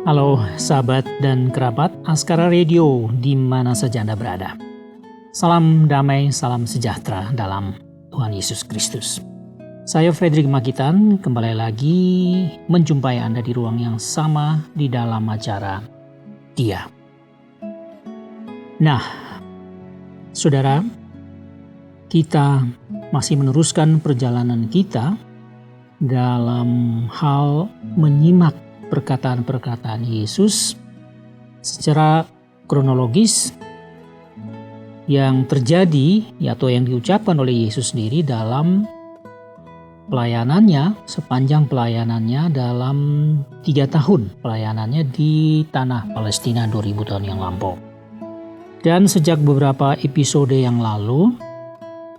Halo sahabat dan kerabat Askara Radio di mana saja Anda berada. Salam damai, salam sejahtera dalam Tuhan Yesus Kristus. Saya Fredrik Makitan kembali lagi menjumpai Anda di ruang yang sama di dalam acara Dia. Nah, saudara, kita masih meneruskan perjalanan kita dalam hal menyimak perkataan-perkataan Yesus secara kronologis yang terjadi atau yang diucapkan oleh Yesus sendiri dalam pelayanannya, sepanjang pelayanannya dalam 3 tahun pelayanannya di tanah Palestina 2000 tahun yang lampau. Dan sejak beberapa episode yang lalu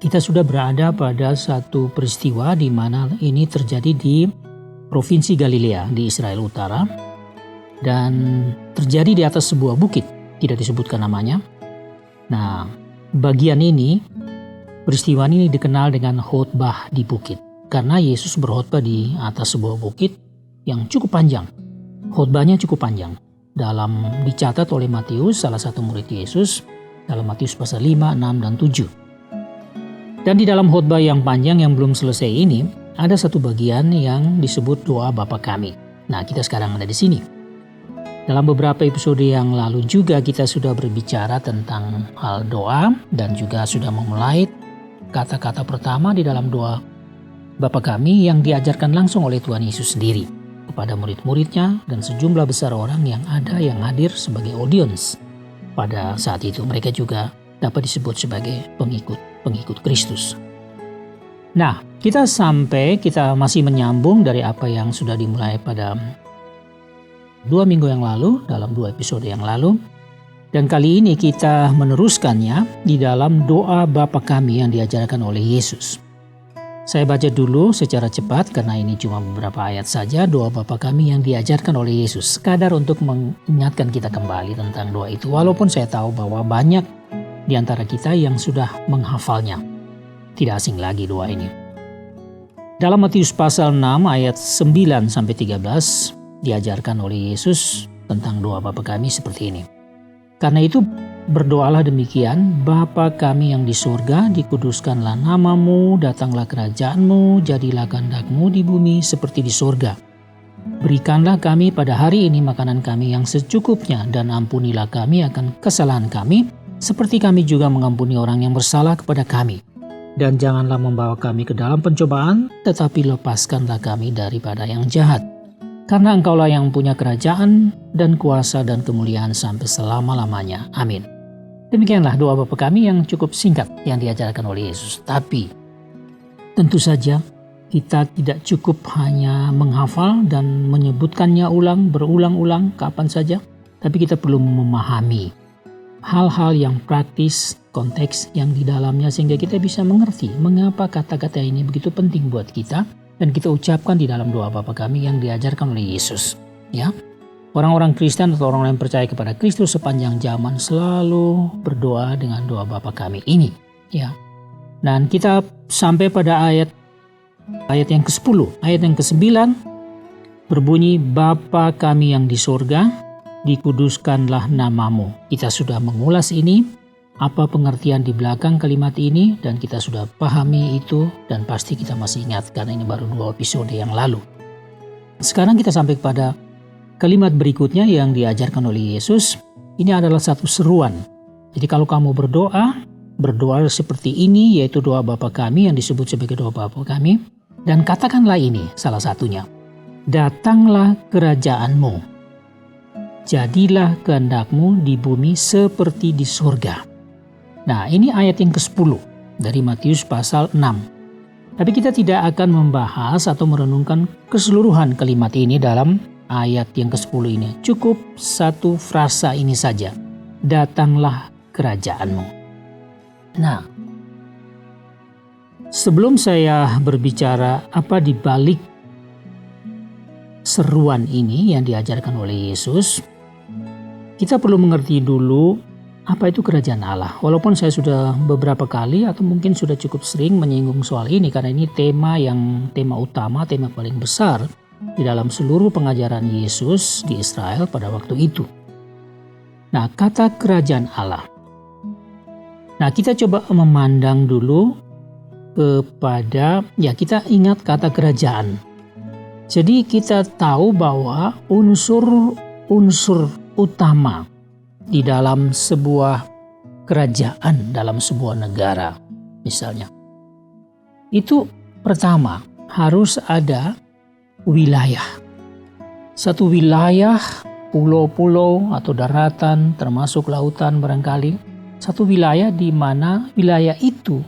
kita sudah berada pada satu peristiwa di mana ini terjadi di Provinsi Galilea di Israel Utara dan terjadi di atas sebuah bukit, tidak disebutkan namanya. Nah, bagian ini, peristiwa ini dikenal dengan khotbah di bukit karena Yesus berkhotbah di atas sebuah bukit yang cukup panjang. Khotbahnya cukup panjang. Dicatat oleh Matius, salah satu murid Yesus, dalam Matius pasal 5, 6, dan 7. Dan di dalam khotbah yang panjang yang belum selesai ini, ada satu bagian yang disebut doa Bapa Kami. Nah, kita sekarang ada di sini. Dalam beberapa episode yang lalu juga kita sudah berbicara tentang hal doa dan juga sudah memulai kata-kata pertama di dalam doa Bapa Kami yang diajarkan langsung oleh Tuhan Yesus sendiri kepada murid-muridnya dan sejumlah besar orang yang hadir sebagai audiens. Pada saat itu mereka juga dapat disebut sebagai pengikut Kristus. Nah, kita masih menyambung dari apa yang sudah dimulai pada 2 minggu yang lalu, dalam 2 episode yang lalu. Dan kali ini kita meneruskannya di dalam doa Bapa Kami yang diajarkan oleh Yesus. Saya baca dulu secara cepat karena ini cuma beberapa ayat saja doa Bapa Kami yang diajarkan oleh Yesus. Sekadar untuk mengingatkan kita kembali tentang doa itu. Walaupun saya tahu bahwa banyak di antara kita yang sudah menghafalnya. Tidak asing lagi doa ini. Dalam Matius pasal 6 ayat 9-13 diajarkan oleh Yesus tentang doa Bapa Kami seperti ini. Karena itu berdoalah demikian, Bapa Kami yang di surga, dikuduskanlah namamu, datanglah kerajaanmu, jadilah kehendak-Mu di bumi seperti di surga. Berikanlah kami pada hari ini makanan kami yang secukupnya dan ampunilah kami akan kesalahan kami, seperti kami juga mengampuni orang yang bersalah kepada kami. Dan janganlah membawa kami ke dalam pencobaan, tetapi lepaskanlah kami daripada yang jahat. Karena Engkaulah yang punya kerajaan dan kuasa dan kemuliaan sampai selama-lamanya. Amin. Demikianlah doa Bapa Kami yang cukup singkat yang diajarkan oleh Yesus. Tapi tentu saja kita tidak cukup hanya menghafal dan menyebutkannya berulang-ulang kapan saja. Tapi kita perlu memahami hal-hal yang praktis, konteks yang di dalamnya sehingga kita bisa mengerti mengapa kata-kata ini begitu penting buat kita dan kita ucapkan di dalam doa Bapa Kami yang diajarkan oleh Yesus. Ya, orang-orang Kristen atau orang yang percaya kepada Kristus sepanjang zaman selalu berdoa dengan doa Bapa Kami ini. Ya, dan kita sampai pada ayat yang ke-10, ayat yang ke-9 berbunyi Bapa Kami yang di surga, dikuduskanlah namamu. Kita sudah mengulas ini, apa pengertian di belakang kalimat ini, dan kita sudah pahami itu, dan pasti kita masih ingat karena ini baru 2 episode yang lalu. Sekarang kita sampai pada kalimat berikutnya yang diajarkan oleh Yesus. Ini adalah satu seruan. Jadi kalau kamu berdoa seperti ini, yaitu doa Bapa Kami yang disebut sebagai doa Bapa Kami, dan katakanlah ini salah satunya. Datanglah kerajaan-Mu. Jadilah kehendak-Mu di bumi seperti di surga. Nah, ini ayat yang ke-10 dari Matius pasal 6. Tapi kita tidak akan membahas atau merenungkan keseluruhan kalimat ini dalam ayat yang ke-10 ini. Cukup satu frasa ini saja. Datanglah kerajaan-Mu. Nah, sebelum saya berbicara apa di balik seruan ini yang diajarkan oleh Yesus, kita perlu mengerti dulu apa itu kerajaan Allah. Walaupun saya sudah beberapa kali atau mungkin sudah cukup sering menyinggung soal ini karena ini tema utama, tema paling besar di dalam seluruh pengajaran Yesus di Israel pada waktu itu. Nah, kata kerajaan Allah. Nah, kita coba memandang dulu kepada, kita ingat kata kerajaan. Jadi kita tahu bahwa unsur utama di dalam sebuah kerajaan, dalam sebuah negara misalnya, itu pertama harus ada wilayah. Satu wilayah, pulau-pulau atau daratan termasuk lautan barangkali. Satu wilayah di mana wilayah itu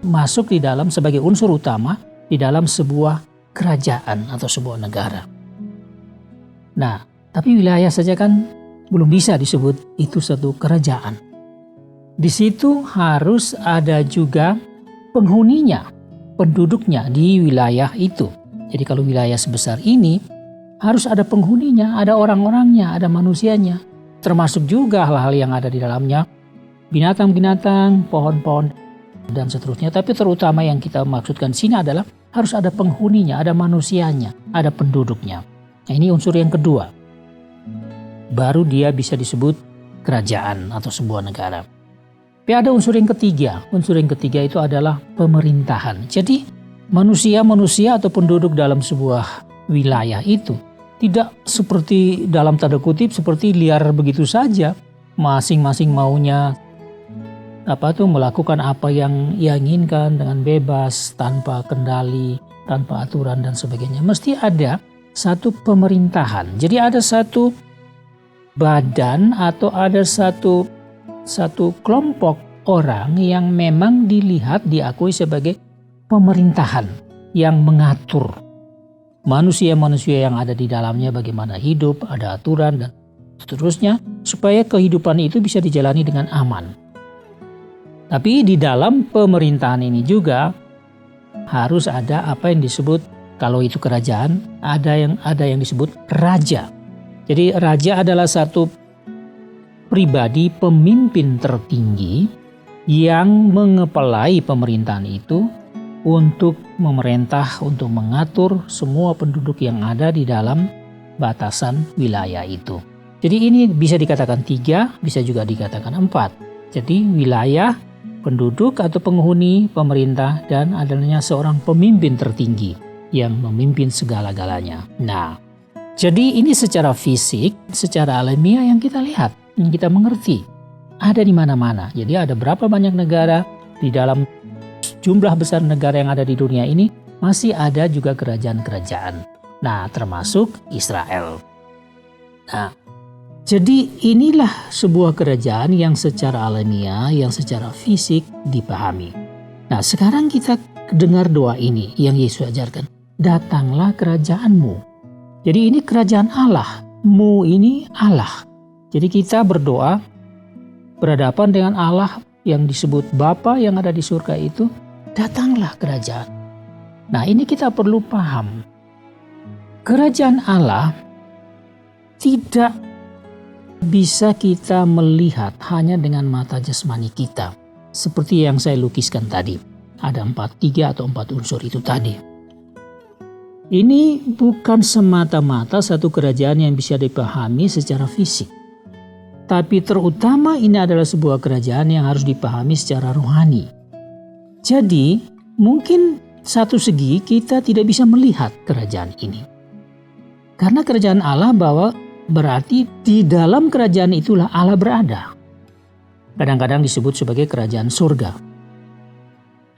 masuk di dalam sebagai unsur utama di dalam sebuah kerajaan atau sebuah negara. Nah, tapi wilayah saja kan belum bisa disebut itu satu kerajaan. Di situ harus ada juga penghuninya, penduduknya di wilayah itu. Jadi kalau wilayah sebesar ini harus ada penghuninya, ada orang-orangnya, ada manusianya. Termasuk juga hal-hal yang ada di dalamnya, binatang-binatang, pohon-pohon, dan seterusnya. Tapi terutama yang kita maksudkan sini adalah harus ada penghuninya, ada manusianya, ada penduduknya. Nah, ini unsur yang kedua. Baru dia bisa disebut kerajaan atau sebuah negara. Tapi ada unsur yang ketiga. Unsur yang ketiga itu adalah pemerintahan. Jadi manusia-manusia atau penduduk dalam sebuah wilayah itu tidak seperti dalam tanda kutip seperti liar begitu saja. Masing-masing maunya melakukan apa yang ia inginkan dengan bebas, tanpa kendali, tanpa aturan dan sebagainya. Mesti ada satu pemerintahan. Jadi ada satu badan atau ada satu kelompok orang yang memang dilihat, diakui sebagai pemerintahan yang mengatur manusia-manusia yang ada di dalamnya bagaimana hidup, ada aturan dan seterusnya, supaya kehidupan itu bisa dijalani dengan aman. Tapi di dalam pemerintahan ini juga harus ada apa yang disebut, kalau itu kerajaan, ada yang disebut raja. Jadi raja adalah satu pribadi pemimpin tertinggi yang mengepalai pemerintahan itu untuk memerintah, untuk mengatur semua penduduk yang ada di dalam batasan wilayah itu. Jadi ini bisa dikatakan 3, bisa juga dikatakan 4. Jadi wilayah, penduduk atau penghuni, pemerintah, dan adanya seorang pemimpin tertinggi yang memimpin segala-galanya. Nah, jadi ini secara fisik, secara alamiah yang kita lihat, yang kita mengerti. Ada di mana-mana. Jadi ada berapa banyak negara di dalam jumlah besar negara yang ada di dunia ini, masih ada juga kerajaan-kerajaan. Nah, termasuk Israel. Nah, jadi inilah sebuah kerajaan yang secara alamiah, yang secara fisik dipahami. Nah, sekarang kita dengar doa ini yang Yesus ajarkan. Datanglah kerajaanmu. Jadi ini kerajaan Allah. Mu ini Allah. Jadi kita berdoa berhadapan dengan Allah yang disebut Bapa yang ada di surga itu. Datanglah kerajaan. Nah, ini kita perlu paham. Kerajaan Allah tidak bisa kita melihat hanya dengan mata jasmani kita. Seperti yang saya lukiskan tadi. Ada 3 atau 4 unsur itu tadi. Ini bukan semata-mata satu kerajaan yang bisa dipahami secara fisik. Tapi terutama ini adalah sebuah kerajaan yang harus dipahami secara rohani. Jadi mungkin satu segi kita tidak bisa melihat kerajaan ini. Karena kerajaan Allah bahwa berarti di dalam kerajaan itulah Allah berada. Kadang-kadang disebut sebagai kerajaan surga.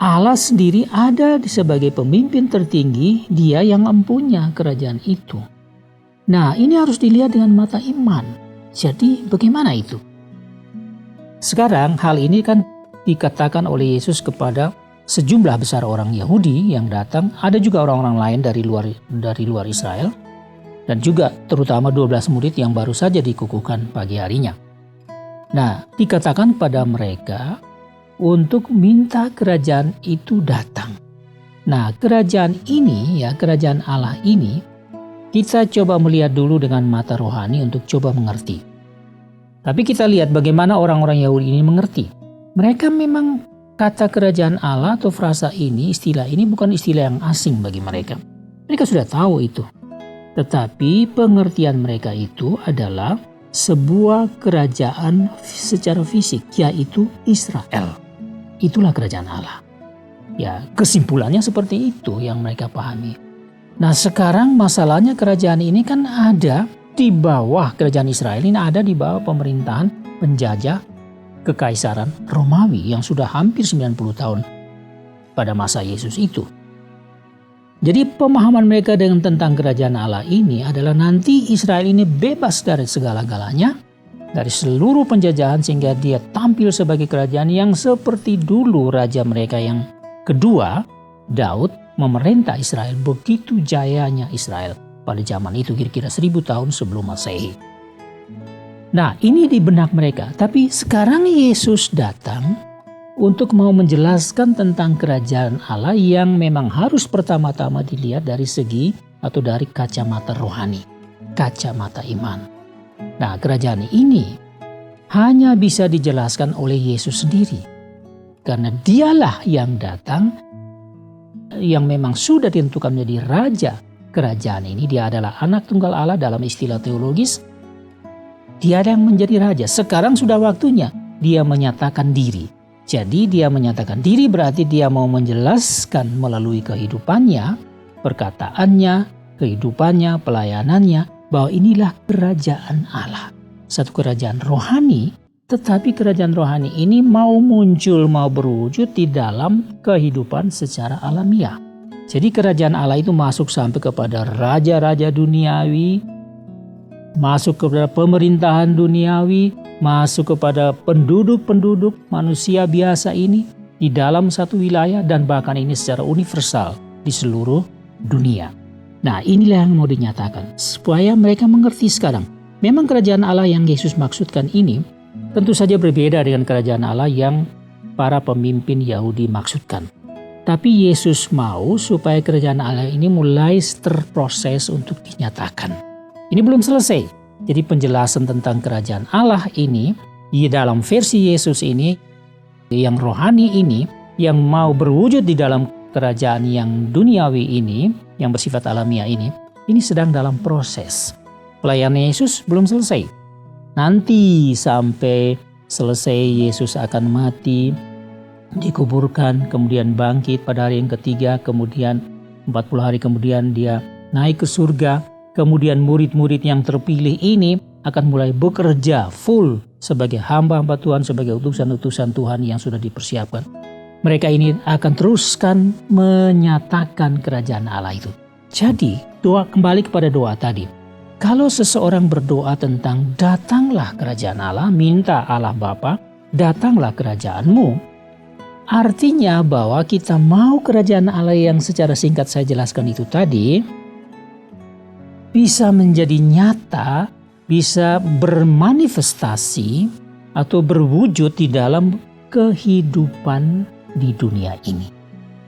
Allah sendiri ada sebagai pemimpin tertinggi, dia yang mempunyai kerajaan itu. Nah, ini harus dilihat dengan mata iman. Jadi bagaimana itu? Sekarang hal ini kan dikatakan oleh Yesus kepada sejumlah besar orang Yahudi yang datang. Ada juga orang-orang lain dari luar Israel. Dan juga terutama 12 murid yang baru saja dikukuhkan pagi harinya. Nah, dikatakan pada mereka untuk minta kerajaan itu datang. Nah, kerajaan ini kerajaan Allah ini, kita coba melihat dulu dengan mata rohani untuk coba mengerti. Tapi kita lihat bagaimana orang-orang Yahudi ini mengerti. Mereka memang kata kerajaan Allah atau frasa ini, istilah ini bukan istilah yang asing bagi mereka. Mereka sudah tahu itu. Tetapi pengertian mereka itu adalah sebuah kerajaan secara fisik, yaitu Israel. Itulah kerajaan Allah. Ya, kesimpulannya seperti itu yang mereka pahami. Nah, sekarang masalahnya kerajaan ini kan ada di bawah, kerajaan Israel ini ada di bawah pemerintahan penjajah Kekaisaran Romawi yang sudah hampir 90 tahun pada masa Yesus itu. Jadi pemahaman mereka tentang kerajaan Allah ini adalah nanti Israel ini bebas dari segala-galanya, dari seluruh penjajahan, sehingga dia tampil sebagai kerajaan yang seperti dulu raja mereka yang kedua, Daud, memerintah Israel. Begitu jayanya Israel pada zaman itu, kira-kira 1000 tahun sebelum Masehi. Nah, ini di benak mereka. Tapi sekarang Yesus datang untuk mau menjelaskan tentang kerajaan Allah yang memang harus pertama-tama dilihat dari segi atau dari kacamata rohani, kacamata iman. Nah, kerajaan ini hanya bisa dijelaskan oleh Yesus sendiri. Karena dialah yang datang, yang memang sudah ditentukan menjadi raja kerajaan ini. Dia adalah anak tunggal Allah dalam istilah teologis. Dia yang menjadi raja. Sekarang sudah waktunya dia menyatakan diri. Jadi dia menyatakan diri berarti dia mau menjelaskan melalui kehidupannya, perkataannya, kehidupannya, pelayanannya, bahwa inilah kerajaan Allah. Satu kerajaan rohani, tetapi kerajaan rohani ini mau muncul, mau berwujud di dalam kehidupan secara alamiah. Jadi kerajaan Allah itu masuk sampai kepada raja-raja duniawi, masuk kepada pemerintahan duniawi, masuk kepada penduduk-penduduk manusia biasa ini di dalam satu wilayah, dan bahkan ini secara universal di seluruh dunia. Nah, inilah yang mau dinyatakan supaya mereka mengerti sekarang. Memang kerajaan Allah yang Yesus maksudkan ini tentu saja berbeda dengan kerajaan Allah yang para pemimpin Yahudi maksudkan. Tapi Yesus mau supaya kerajaan Allah ini mulai terproses untuk dinyatakan. Ini belum selesai. Jadi penjelasan tentang kerajaan Allah ini di dalam versi Yesus ini, yang rohani ini, yang mau berwujud di dalam kerajaan yang duniawi ini, yang bersifat alamiah ini sedang dalam proses. Pelayanan Yesus belum selesai. Nanti sampai selesai Yesus akan mati, dikuburkan, kemudian bangkit pada hari yang ketiga, kemudian 40 hari kemudian dia naik ke surga. Kemudian murid-murid yang terpilih ini akan mulai bekerja full sebagai hamba-hamba Tuhan, sebagai utusan-utusan Tuhan yang sudah dipersiapkan. Mereka ini akan teruskan menyatakan kerajaan Allah itu. Jadi doa, kembali kepada doa tadi. Kalau seseorang berdoa tentang datanglah kerajaan Allah, minta Allah Bapa, datanglah kerajaanmu. Artinya bahwa kita mau kerajaan Allah yang secara singkat saya jelaskan itu tadi, bisa menjadi nyata, bisa bermanifestasi atau berwujud di dalam kehidupan di dunia ini.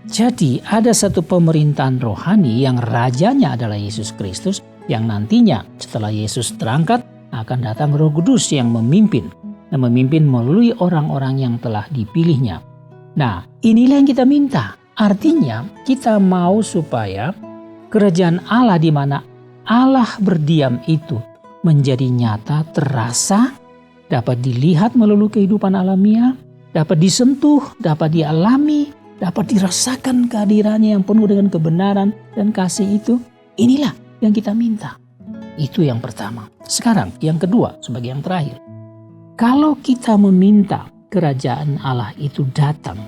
Jadi ada satu pemerintahan rohani yang rajanya adalah Yesus Kristus, yang nantinya setelah Yesus terangkat akan datang Roh Kudus yang memimpin melalui orang-orang yang telah dipilihnya. Nah, inilah yang kita minta. Artinya kita mau supaya kerajaan Allah di mana Allah berdiam itu menjadi nyata, terasa, dapat dilihat melalui kehidupan alamiah, dapat disentuh, dapat dialami, dapat dirasakan kehadirannya yang penuh dengan kebenaran dan kasih itu. Inilah yang kita minta. Itu yang pertama. Sekarang yang kedua sebagai yang terakhir. Kalau kita meminta kerajaan Allah itu datang,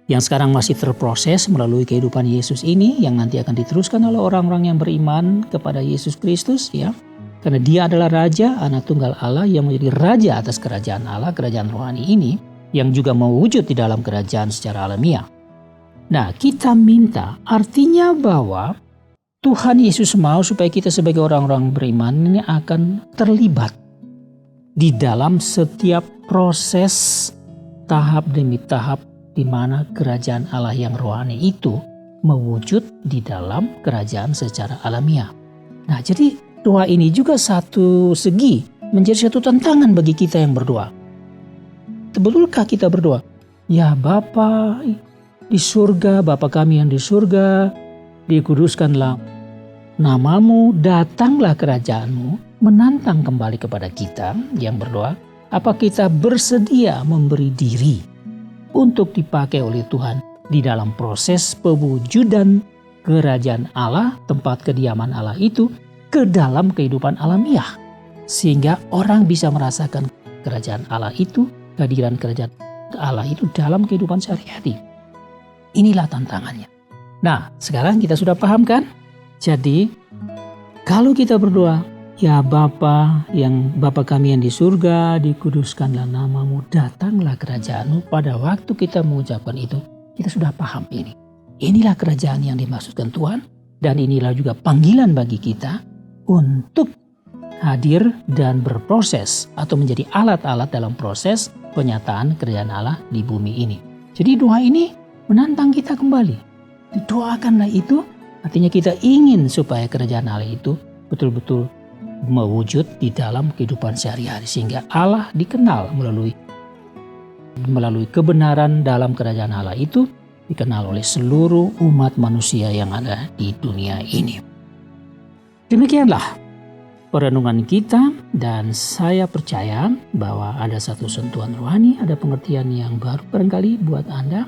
yang sekarang masih terproses melalui kehidupan Yesus ini, yang nanti akan diteruskan oleh orang-orang yang beriman kepada Yesus Kristus, ya. Karena dia adalah Raja, anak tunggal Allah yang menjadi Raja atas kerajaan Allah, kerajaan rohani ini, yang juga mewujud di dalam kerajaan secara alamiah. Nah, kita minta artinya bahwa Tuhan Yesus mau supaya kita sebagai orang-orang beriman ini akan terlibat di dalam setiap proses tahap demi tahap di mana kerajaan Allah yang rohani itu mewujud di dalam kerajaan secara alamiah. Nah, jadi doa ini juga satu segi menjadi satu tantangan bagi kita yang berdoa. Betulkah kita berdoa, ya Bapa di surga, Bapa kami yang di surga, dikuduskanlah namamu, datanglah kerajaanmu, menantang kembali kepada kita yang berdoa, apa kita bersedia memberi diri untuk dipakai oleh Tuhan di dalam proses pewujudan kerajaan Allah, tempat kediaman Allah itu, ke dalam kehidupan alamiah. Sehingga orang bisa merasakan kerajaan Allah itu, kehadiran kerajaan Allah itu dalam kehidupan sehari-hari. Inilah tantangannya. Nah, sekarang kita sudah paham kan? Jadi, kalau kita berdoa, ya Bapa kami yang di surga, dikuduskanlah namamu, datanglah kerajaanmu. Pada waktu kita mengucapkan itu, kita sudah paham ini. Inilah kerajaan yang dimaksudkan Tuhan, dan inilah juga panggilan bagi kita untuk hadir dan berproses atau menjadi alat-alat dalam proses penyataan kerajaan Allah di bumi ini. Jadi doa ini menantang kita kembali. Didoakanlah itu, artinya kita ingin supaya kerajaan Allah itu betul-betul mewujud di dalam kehidupan sehari-hari. Sehingga Allah dikenal melalui kebenaran dalam kerajaan Allah itu, dikenal oleh seluruh umat manusia yang ada di dunia ini. Demikianlah perenungan kita, dan saya percaya bahwa ada satu sentuhan rohani, ada pengertian yang baru barangkali buat Anda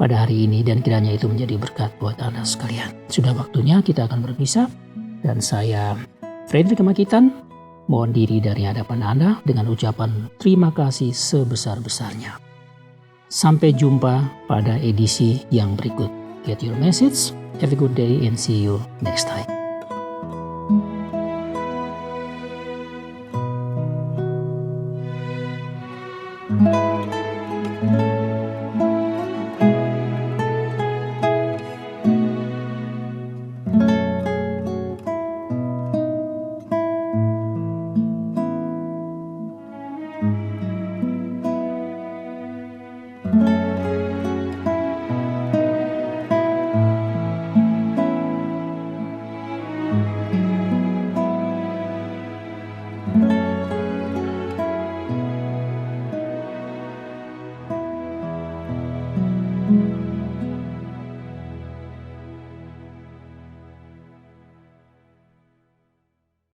pada hari ini, dan kiranya itu menjadi berkat buat Anda sekalian. Sudah waktunya kita akan berpisah, dan saya Frederick Makitan mohon diri dari hadapan Anda dengan ucapan terima kasih sebesar-besarnya. Sampai jumpa pada edisi yang berikut. Get your message. Have a good day and see you next time.